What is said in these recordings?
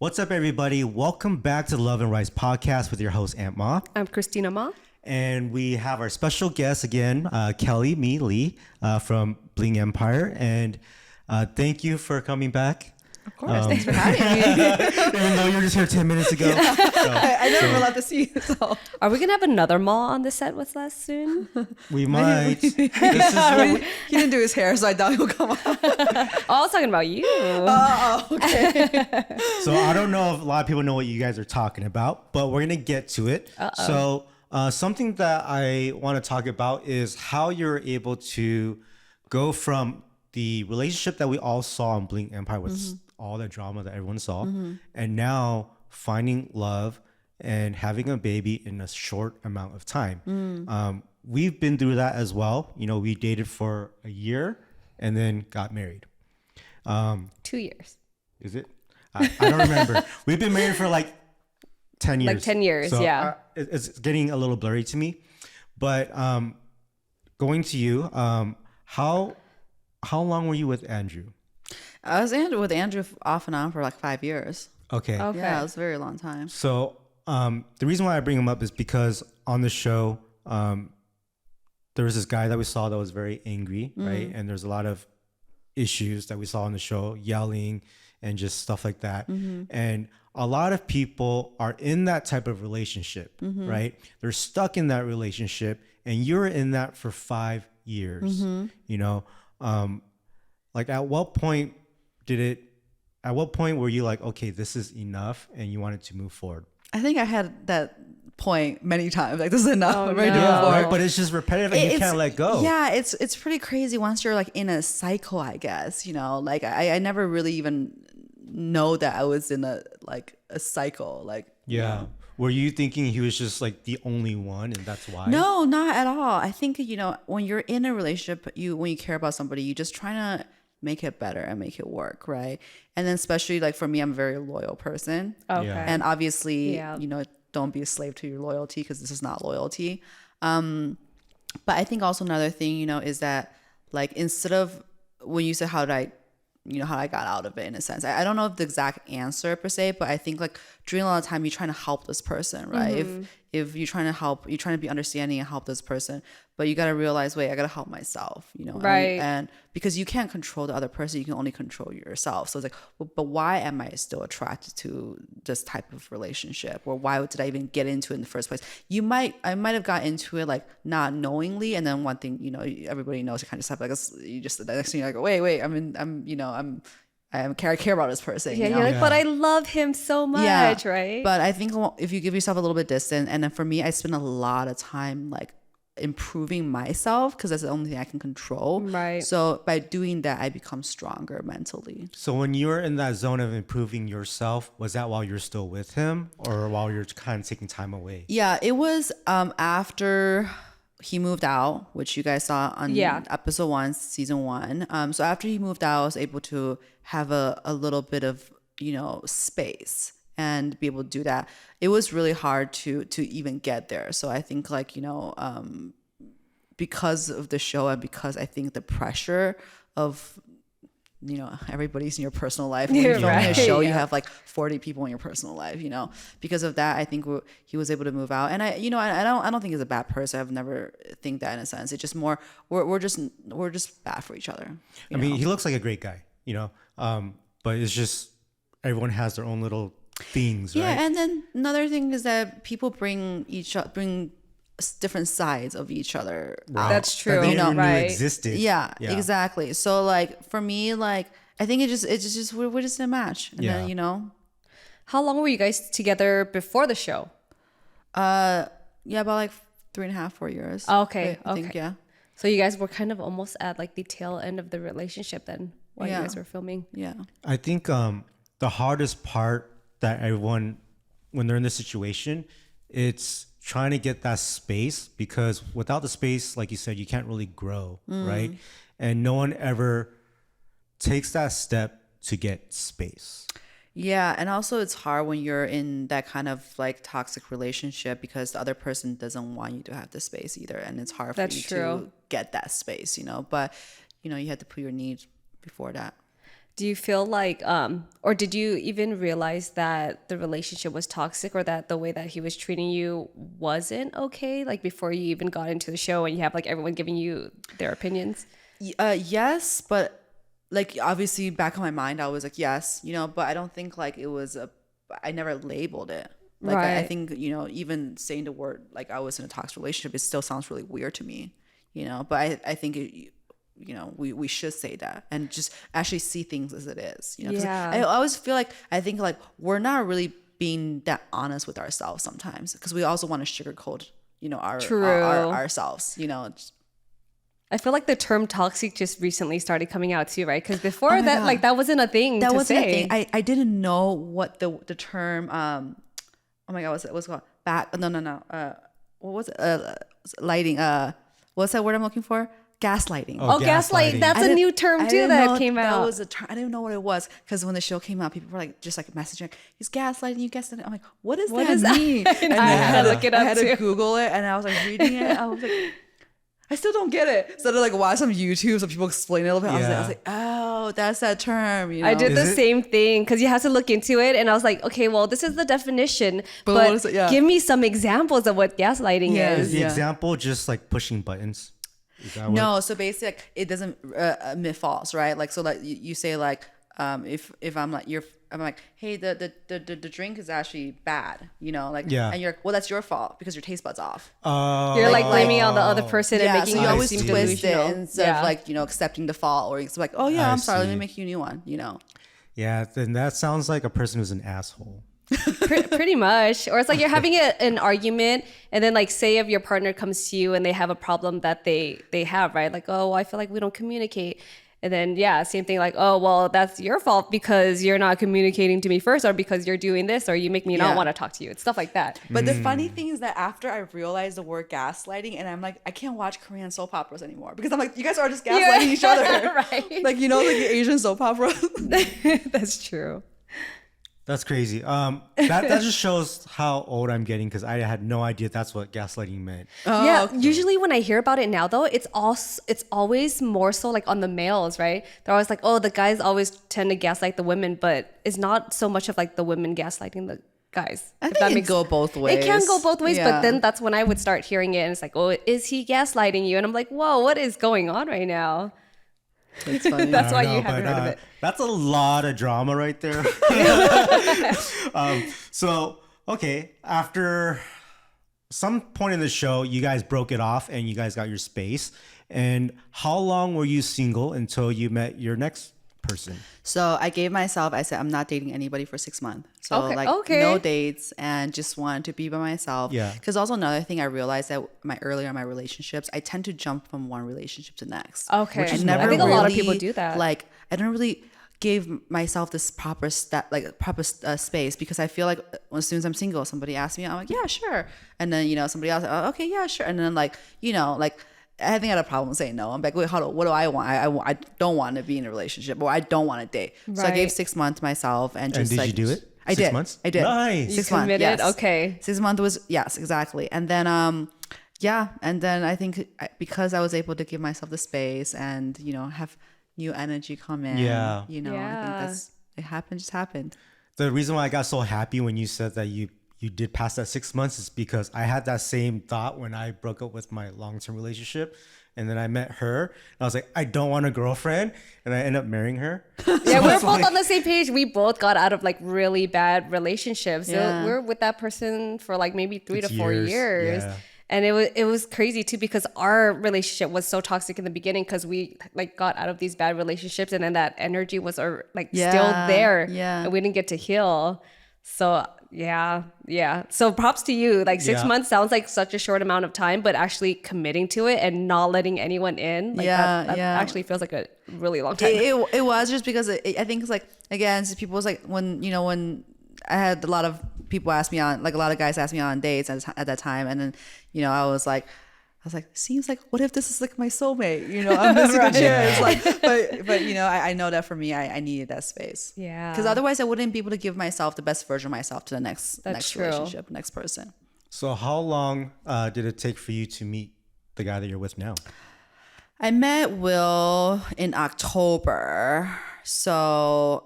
What's up, everybody? Welcome back to the Love and Rice podcast with your host, Aunt Ma. I'm Christina Ma. And we have our special guest again, Kelly, Lee, from Bling Empire. And thank you for coming back. Of course. Thanks for having me. Even though you were just here 10 minutes ago. Yeah. I never allowed to see you. So. Are we going to have another Ma on the set with us soon? We might. He didn't do his hair, so I doubt he'll come on. Oh, I was talking about you. Okay. So I don't know if a lot of people know what you guys are talking about, but we're going to get to it. So something that I want to talk about is how you're able to go from the relationship that we all saw on Bling Empire with all the drama that everyone saw, and now finding love and having a baby in a short amount of time. We've been through that as well. You know, we dated for a year and then got married. 2 years. Is it? I don't remember. We've been married for like 10 years. Like 10 years, so, yeah. It's getting a little blurry to me. But going to you, how long were you with Andrew? I was with Andrew off and on for like 5 years. Okay. Yeah, it was a very long time. So the reason why I bring him up is because on the show, there was this guy that we saw that was very angry, right? And there's a lot of issues that we saw on the show, yelling and just stuff like that. And a lot of people are in that type of relationship, right? They're stuck in that relationship, and you're in that for 5 years. You know, like at what point were you like, okay, this is enough, and you wanted to move forward? I think I had that point many times. Like, this is enough. I'm ready to move Yeah, forward. right? But it's just repetitive, and you can't let go. Yeah, it's pretty crazy once you're like in a cycle, I guess. You know, like I never really even know that I was in a cycle. Like, Yeah. you know. Were you thinking he was just like the only one and that's why? No, not at all. I think, you know, when you're in a relationship, when you care about somebody, you just trying to make it better and make it work, right? And then especially like for me, I'm a very loyal person. Okay. Yeah. And obviously, Yeah. you know, don't be a slave to your loyalty, because this is not loyalty. But I think also another thing, you know, is that like instead of when you said how did I got out of it in a sense. I don't know the exact answer per se, but I think like during a lot of time you're trying to help this person, right? If you're trying to help, you're trying to be understanding and help this person, but you got to realize, wait, I got to help myself, you know? Right. And because you can't control the other person, you can only control yourself. So it's like, well, but why am I still attracted to this type of relationship? Or why did I even get into it in the first place? I might have got into it like not knowingly. And then one thing, you know, everybody knows, you kind of just have like, you just, the next thing you're like, wait, I care about this person. Yeah, you know? you're like, but I love him so much, right? But I think if you give yourself a little bit distant, and then for me, I spend a lot of time like improving myself, because that's the only thing I can control. Right. So by doing that, I become stronger mentally. So when you were in that zone of improving yourself, was that while you're still with him or while you're kind of taking time away? Yeah, it was after he moved out, which you guys saw on episode 1, season 1. So after he moved out, I was able to have a little bit of, you know, space and be able to do that. It was really hard to even get there. So I think like, you know, because of the show and because I think the pressure of, you know, everybody's in your personal life. When you're filming a show, you have like 40 people in your personal life, you know. Because of that, I think he was able to move out. And I don't think he's a bad person. I've never think that in a sense. It's just more we're just bad for each other. I mean, he looks like a great guy, you know. But it's just everyone has their own little things, right? Yeah, and then another thing is that people bring different sides of each other. Right. That's true. That they You know, never knew right? existed. Yeah, exactly. So like for me, like I think it's just we're just in a match, and then, you know. How long were you guys together before the show? Yeah, about like 3.5, 4 years. Okay. I think, yeah. So you guys were kind of almost at like the tail end of the relationship then, while you guys were filming. Yeah. I think the hardest part that everyone, when they're in this situation, it's trying to get that space, because without the space, like you said, you can't really grow, right? And no one ever takes that step to get space. Yeah, and also it's hard when you're in that kind of like toxic relationship, because the other person doesn't want you to have the space either, and it's hard for to get that space, you know. But you know, you have to put your needs before that. Do you feel like, or did you even realize that the relationship was toxic, or that the way that he was treating you wasn't okay? Like before you even got into the show and you have like everyone giving you their opinions? Yes, but like obviously back in my mind, I was like, yes, but I don't think like it was I never labeled it. Like I think, even saying the word like I was in a toxic relationship, it still sounds really weird to me, but I think we should say that and just actually see things as it is. 'Cause I always feel like I think like we're not really being that honest with ourselves sometimes because we also want to sugarcoat ourselves. I feel like the term toxic just recently started coming out too, right? Because before that, like that wasn't a thing. That wasn't a thing. I didn't know what the term. Oh my god, what's it called? No. What was it? Lighting. What's that word I'm looking for? Gaslighting. Oh, gaslighting. That's a new term too that came out. That was a term. I didn't know what it was because when the show came out, people were like just like messaging, "He's gaslighting you, gaslighting." I'm like, what does that mean? And I had to look it up. I had to Google it, and I was like reading it. I was like, I still don't get it. So I like watch some YouTube, some people explain it a little bit. I was like, oh, that's that term. I did the same thing because you have to look into it, and I was like, okay, well, this is the definition, but give me some examples of what gaslighting is. Is the example just like pushing buttons? No, so basically like, it doesn't admit false, right? Like so like you say like if I'm like I'm like, hey, the drink is actually bad, and you're like, well, that's your fault because your taste bud's off. You're like blaming on the other person and making you always seem delusional instead of like accepting the fault, or it's like, oh yeah, I'm sorry, let me make you a new one. Yeah, then that sounds like a person who's an asshole. Pretty much. Or it's like you're having an argument, and then like say if your partner comes to you and they have a problem that they have, right? Like, oh, I feel like we don't communicate. And then same thing, like, oh, well, that's your fault because you're not communicating to me first, or because you're doing this, or you make me not want to talk to you. It's stuff like that. But the funny thing is that after I realized the word gaslighting, and I'm like, I can't watch Korean soap operas anymore because I'm like, you guys are just gaslighting each other. Right. Like, like the Asian soap opera. That's true. That's crazy. That just shows how old I'm getting because I had no idea that's what gaslighting meant. Okay. Usually when I hear about it now, though, it's always more so like on the males, right? They're always like, oh, the guys always tend to gaslight the women, but it's not so much of like the women gaslighting the guys. I think it go both ways. It can go both ways, but then that's when I would start hearing it, and it's like, oh, is he gaslighting you? And I'm like, whoa, what is going on right now? That's funny. That's why you haven't heard of it. That's a lot of drama right there. So, okay, after some point in the show, you guys broke it off and you guys got your space. And how long were you single until you met your next person? So I said, I'm not dating anybody for 6 months. So no dates and just wanted to be by myself. Yeah. Because also another thing I realized that earlier in my relationships, I tend to jump from one relationship to next. Okay. I think a lot of people do that. Like I don't really give myself this proper space because I feel like as soon as I'm single, somebody asks me, I'm like, yeah, sure. And then, somebody else, oh, okay, yeah, sure. And then like I think I had a problem saying no. I'm like, wait, hold on. What do I want? I don't want to be in a relationship, or I don't want to date. Right. So I gave 6 months to myself and just did you do it? I did. 6 months? I did. Nice. 6 months. Yes. Okay. 6 months was, yes, exactly. And then, and then I think because I was able to give myself the space and, have new energy come in, I think just happened. The reason why I got so happy when you said that you did pass that 6 months is because I had that same thought when I broke up with my long-term relationship. And then I met her and I was like, I don't want a girlfriend. And I ended up marrying her. Yeah, we're both on the same page. We both got out of like really bad relationships. Yeah. So we're with that person for like maybe 3 to 4 years. Yeah. And it was crazy too because our relationship was so toxic in the beginning because we like got out of these bad relationships and then that energy was still there. Yeah. And we didn't get to heal. So yeah. So props to you. Like 6 months sounds like such a short amount of time, but actually committing to it and not letting anyone in, like that actually feels like a really long time. It was just because I think it's like, again, people was like when I had a lot of people ask me on, like a lot of guys asked me on dates at that time, and then I was like, seems like, what if this is like my soulmate? I'm missing a chance. Like, but I know that for me, I needed that space. Yeah. Because otherwise, I wouldn't be able to give myself the best version of myself to the next relationship, next person. So how long did it take for you to meet the guy that you're with now? I met Will in October. So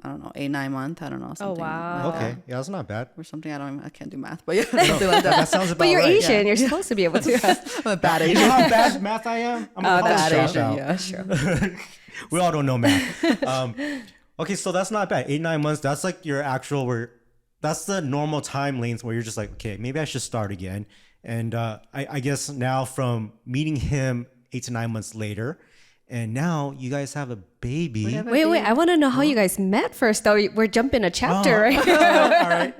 I don't know, 8-9 months. I don't know. Something wow. like Okay, that. yeah, that's not bad. Or something. I can't do math, but yeah, something like that. That sounds about But you're right. Asian. You're supposed to be able to. I'm a bad You know Asian. how bad math I am? I'm a Bad college Asian. dropout. Yeah, sure. We all don't know math. Okay, so that's not bad. 8-9 months. That's like your actual that's the normal time lanes where you're just like, okay, maybe I should start again. And I guess now from meeting him 8 to 9 months later, and now you guys have a baby. Wait. I want to know how you guys met first, though. We're jumping a chapter, right? All right.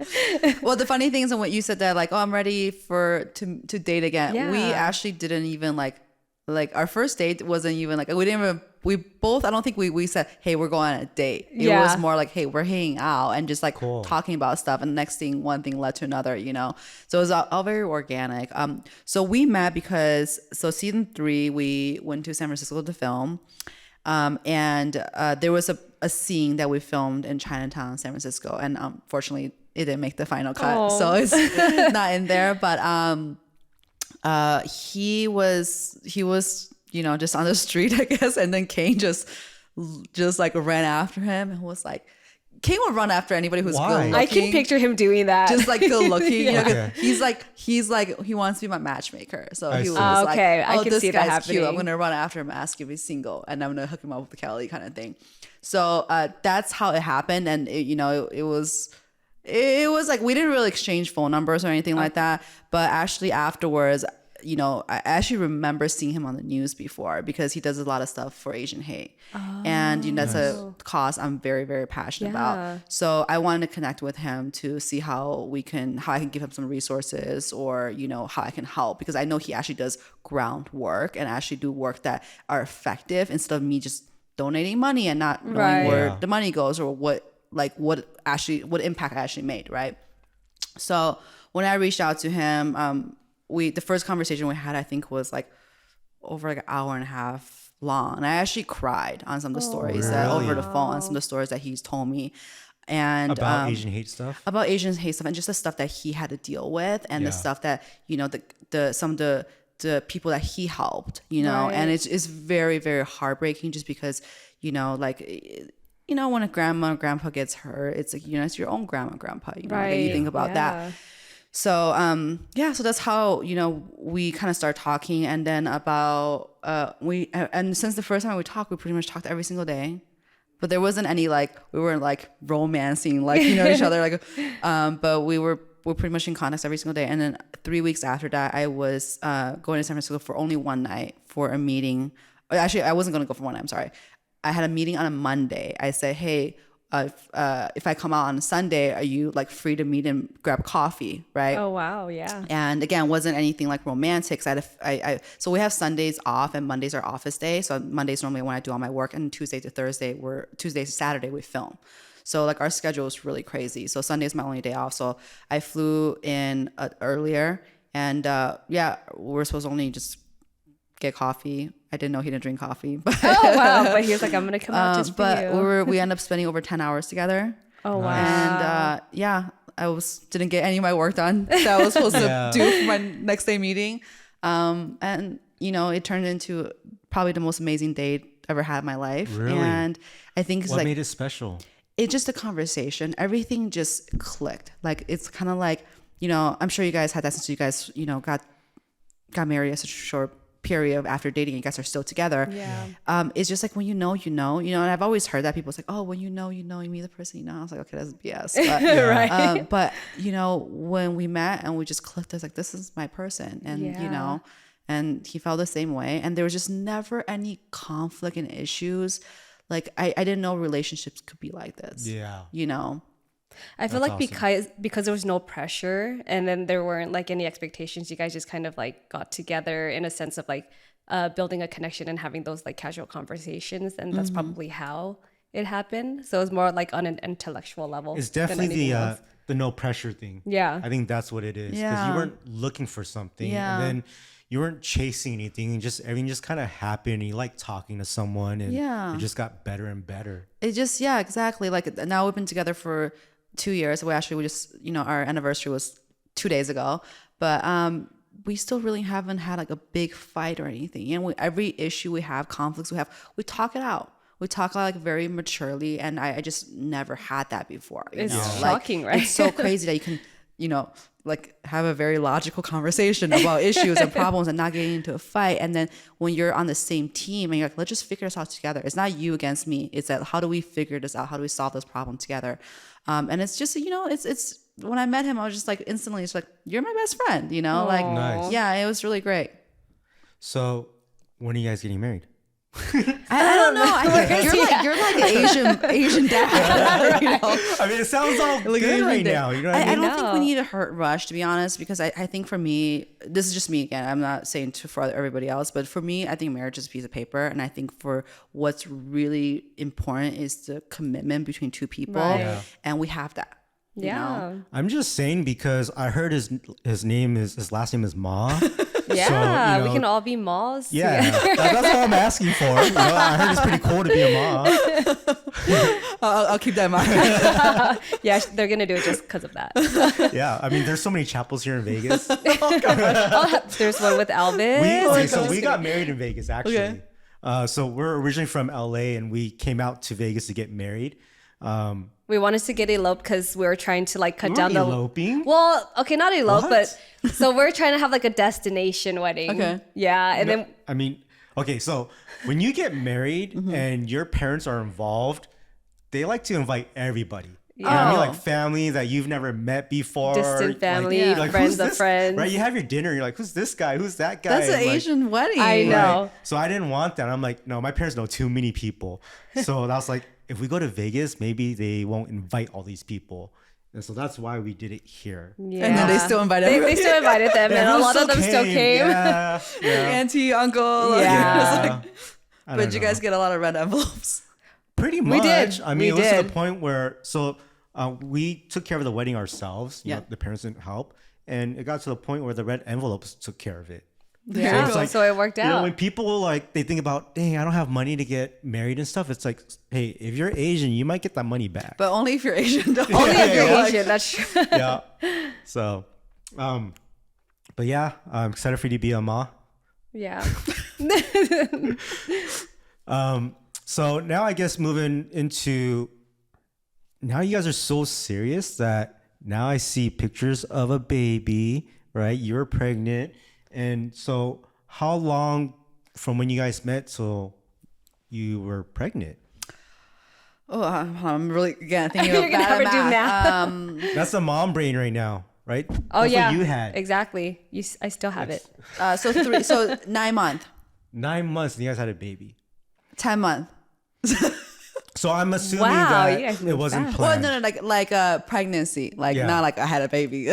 Well, the funny thing is, when you said that, like, oh, I'm ready to date again. Yeah. We actually didn't even like our first date wasn't even like, we didn't even, we both, I don't think we said, hey, we're going on a date. It was more like, hey, we're hanging out and just like talking about stuff. And the next thing, one thing led to another, you know? So it was all very organic. So we met because, season 3, we went to San Francisco to film. And there was a scene that we filmed in Chinatown, San Francisco. And unfortunately, it didn't make the final cut. So it's not in there. But he was, you know, just on the street, I guess. And then Kane just like ran after him and was like, Kane would run after anybody who's good looking. I can picture him doing that. Just like good looking. Yeah. You know, 'cause he's like, he wants to be my matchmaker. So he was like, okay, I oh, can this see that guy's cute. happening. I'm going to run after him, ask if he's single, and I'm going to hook him up with Kelly kind of thing. So that's how it happened. And, it was like, we didn't really exchange phone numbers or anything like that. But actually afterwards, you know, I actually remember seeing him on the news before because he does a lot of stuff for Asian hate. And that's a cause I'm very, very passionate about. So I wanted to connect with him to see how I can give him some resources or, you know, how I can help, because I know he actually does groundwork and actually do work that are effective instead of me just donating money and not knowing where the money goes or what impact I actually made. Right. So when I reached out to him, the first conversation we had, I think, was like over like an hour and a half long. And I actually cried on some of the stories over the phone, on some of the stories that he's told me. And about Asian hate stuff? About Asian hate stuff and just the stuff that he had to deal with and the stuff that, you know, some of the people that he helped, you know, and it's very, very heartbreaking just because, you know, like, you know, when a grandma or grandpa gets hurt, it's like, you know, it's your own grandma, grandpa, you know, like, you think about that. So, so that's how, you know, we kind of start talking. And then and since the first time we talked, we pretty much talked every single day, but there wasn't any, like, we weren't like romancing, like, you know, each other, like, but we're pretty much in contact every single day. And then 3 weeks after that, I was, going to San Francisco for only one night for a meeting. Actually, I wasn't going to go for one night. I'm sorry. I had a meeting on a Monday. I said, hey, if I come out on Sunday, are you like free to meet and grab coffee, right? Oh wow, yeah. And again, wasn't anything like romantic. So we have Sundays off and Mondays are office day. So Mondays normally when I do all my work, and Tuesday to Saturday we film. So like our schedule is really crazy. So Sunday is my only day off. So I flew in earlier, and we're supposed to only just get coffee. I didn't know he didn't drink coffee. But oh wow! But he was like, "I'm gonna come out just for you." But we ended up spending over 10 hours together. Oh wow! And I didn't get any of my work done that I was supposed to do for my next day meeting. And you know, it turned into probably the most amazing date I've ever had in my life. Really? And I think it's what made it special? It's just a conversation. Everything just clicked. Like, it's kind of like, you know, I'm sure you guys had that since you guys, you know, got married at such a short period after dating. You guys are still together. Yeah. It's just like when you know, and I've always heard that people say, oh, when you meet the person, you know. I was like, okay, that's BS. But, right. But you know, when we met and we just clicked, I was like, this is my person. And you know, and he felt the same way. And there was just never any conflict and issues. Like I didn't know relationships could be like this. Yeah. You know. I feel like awesome. because there was no pressure and then there weren't like any expectations, you guys just kind of like got together in a sense of like building a connection and having those like casual conversations, and that's probably how it happened. So it was more like on an intellectual level. It's definitely the no pressure thing. Yeah. I think that's what it is, because you weren't looking for something and then you weren't chasing anything, and just everything just kind of happened, and you like talking to someone, and it just got better and better. It just exactly. Like now we've been together for 2 years. We just, you know, our anniversary was 2 days ago, but we still really haven't had like a big fight or anything. You know, every issue we have, conflicts we have, we talk it out. We talk like very maturely, and I just never had that before. It's shocking, right? It's so crazy that you can, like have a very logical conversation about issues and problems and not getting into a fight. And then when you're on the same team and you're like, let's just figure this out together. It's not you against me. It's that how do we figure this out? How do we solve this problem together? And it's just, it's when I met him, I was just like instantly, it's like, you're my best friend, Aww. like, nice. Yeah, it was really great. So when are you guys getting married? I don't know. I think you're like an Asian dad. I mean, it sounds all good right now. You know what I mean? I don't think we need a hurt rush, to be honest, because I think for me, this is just me again. I'm not saying for everybody else, but for me, I think marriage is a piece of paper, and I think for what's really important is the commitment between two people, and we have that. You know? I'm just saying because I heard his last name is Ma. Yeah, so, we can all be Ma's. Yeah, that's what I'm asking for. I heard it's pretty cool to be a Ma. I'll keep that in mind. Yeah, they're gonna do it just because of that. Yeah, I mean, there's so many chapels here in Vegas. There's one with Elvis. We got married in Vegas actually. Okay. So we're originally from LA, and we came out to Vegas to get married. We wanted to get eloped because we were trying to like cut down the eloping. Well, okay, not elope, but so we're trying to have like a destination wedding. Okay. Yeah, and then I mean, okay, so when you get married and your parents are involved, they like to invite everybody. You know what I mean? Like family that you've never met before. Distant family, like, friends of friends. Right? You have your dinner, you're like, who's this guy? Who's that guy? That's an Asian wedding. I know. Right? So I didn't want that. I'm like, no, my parents know too many people. So that was like, if we go to Vegas, maybe they won't invite all these people. And so that's why we did it here. Yeah. And then they still invited everybody. They still invited them, and a lot of them still came. Yeah. Auntie, uncle. Yeah. But you guys get a lot of red envelopes. Pretty much. We did. I mean, it was to the point where, we took care of the wedding ourselves. You know, the parents didn't help. And it got to the point where the red envelopes took care of it. Yeah, so it worked out. You know, when people they think about, dang, I don't have money to get married and stuff. It's like, hey, if you're Asian, you might get that money back. But only if you're Asian. Only if you're Asian. That's true. Yeah. So, but yeah, I'm excited for you to be a Ma. Yeah. So now I guess moving into, now you guys are so serious that now I see pictures of a baby, right? You're pregnant. And so how long from when you guys met till you were pregnant? Oh, I'm really, again, thinking about never do math. That's the mom brain right now, right? Oh, That's yeah. what you had. Exactly. I still have it. So 9 months. 9 months and you guys had a baby. 10 months. So I'm assuming Wow, that you guys it moved wasn't fast. planned. Well, no, like a pregnancy, like not like I had a baby.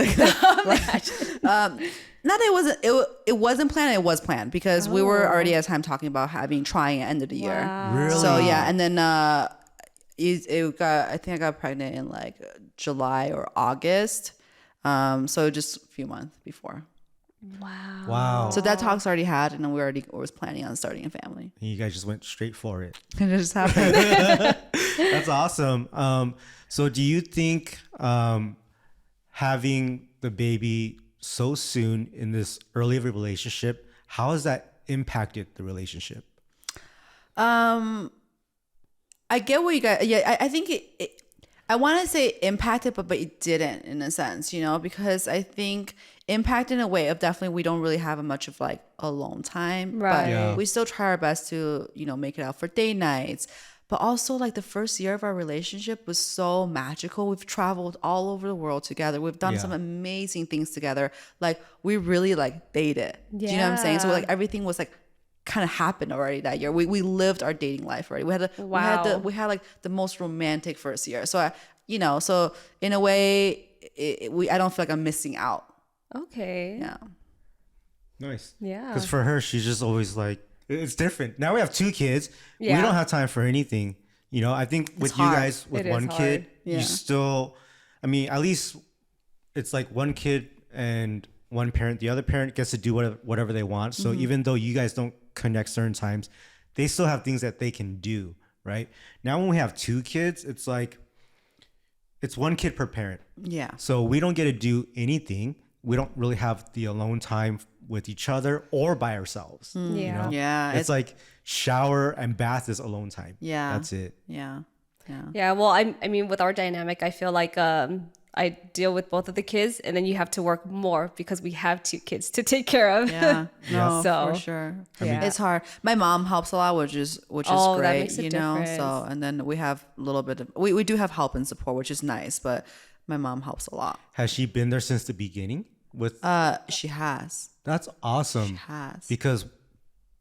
Not that it wasn't planned. It was planned because we were already at the time talking about trying at the end of the year. Really? So yeah, and then I think I got pregnant in like July or August. So just a few months before. Wow. So that talk's already had, and then we was planning on starting a family. And you guys just went straight for it. And it just happened. That's awesome. So do you think having the baby so soon in this early of a relationship, how has that impacted the relationship? I get what you guys. Yeah, I think I want to say impacted, but it didn't in a sense, because I think impact in a way of definitely we don't really have much of like alone time, right? But we still try our best to make it out for date nights. But also like the first year of our relationship was so magical. We've traveled all over the world together. We've done some amazing things together. Like we really like dated. Do you know what I'm saying? So like everything was like kind of happened already that year. We lived our dating life already. We had like the most romantic first year. So so in a way, I don't feel like I'm missing out. Okay. Yeah. Nice. Yeah. Because for her, she's just always like, it's different. Now we have 2 kids. Yeah. We don't have time for anything. I think with you guys, with one kid, you still, I mean, at least it's like one kid and one parent. The other parent gets to do whatever they want. So even though you guys don't connect certain times, they still have things that they can do, right? Now when we have 2 kids, it's like, it's one kid per parent. Yeah. So we don't get to do anything. we don't really have the alone time with each other or by ourselves. Yeah. You know? Yeah. It's like shower and bath is alone time. Yeah. That's it. Yeah. Yeah. Yeah. Well, I mean, with our dynamic, I feel like I deal with both of the kids, and then you have to work more because we have 2 kids to take care of. Yeah. No, So, for sure. yeah. It's hard. My mom helps a lot, which is Oh, that great, makes a you know. difference. So, and then we have a little bit of we do have help and support, which is nice, but my mom helps a lot. Has she been there since the beginning? With She has. That's awesome. She has. Because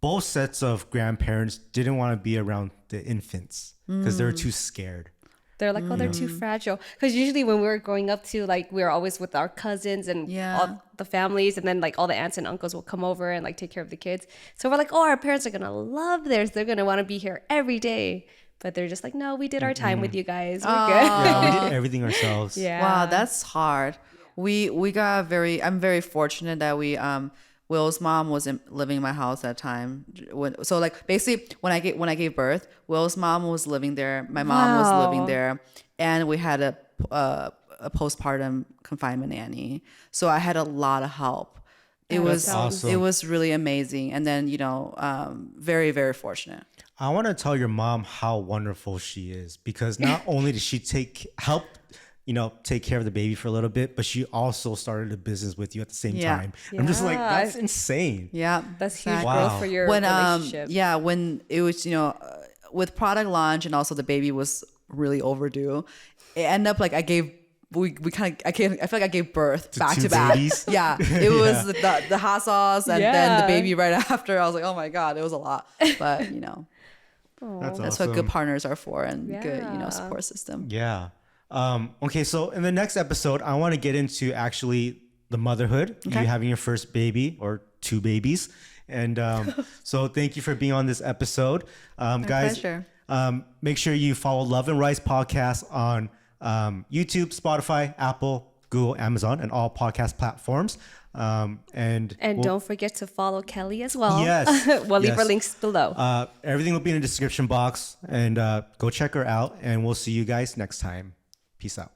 both sets of grandparents didn't want to be around the infants because they were too scared. They're like, oh, they're too fragile. Because usually when we were growing up too, like we were always with our cousins and all the families, and then like all the aunts and uncles will come over and like take care of the kids. So we're like, oh, our parents are gonna love this. They're gonna want to be here every day. But they're just like, no, we did our time with you guys. We're good. Yeah, we did everything ourselves. Yeah. Wow, that's hard. We got I'm very fortunate that we Will's mom was living in my house at that time. So like basically when I gave birth, Will's mom was living there. My mom was living there, and we had a postpartum confinement nanny. So I had a lot of help. It was awesome. It was really amazing. And then very, very fortunate. I want to tell your mom how wonderful she is, because not only did she help take care of the baby for a little bit, but she also started a business with you at the same time. I'm just like, that's insane. Yeah. That's huge Wow. growth for your relationship. When it was, with product launch and also the baby was really overdue, it ended up like I feel like I gave birth back to back. Babies? Yeah. It was the hot sauce and then the baby right after. I was like, oh my God, it was a lot. But That's that's awesome. what good partners are for, and good, support system. Yeah. Okay, so in the next episode, I want to get into actually the motherhood, you having your first baby or 2 babies. And so thank you for being on this episode. Guys, pleasure. Make sure you follow Love and Rice Podcast on YouTube, Spotify, Apple, Google, Amazon, and all podcast platforms. And don't forget to follow Kelly as well. Yes. We'll leave her links below. Everything will be in the description box, and go check her out, and we'll see you guys next time. Peace out.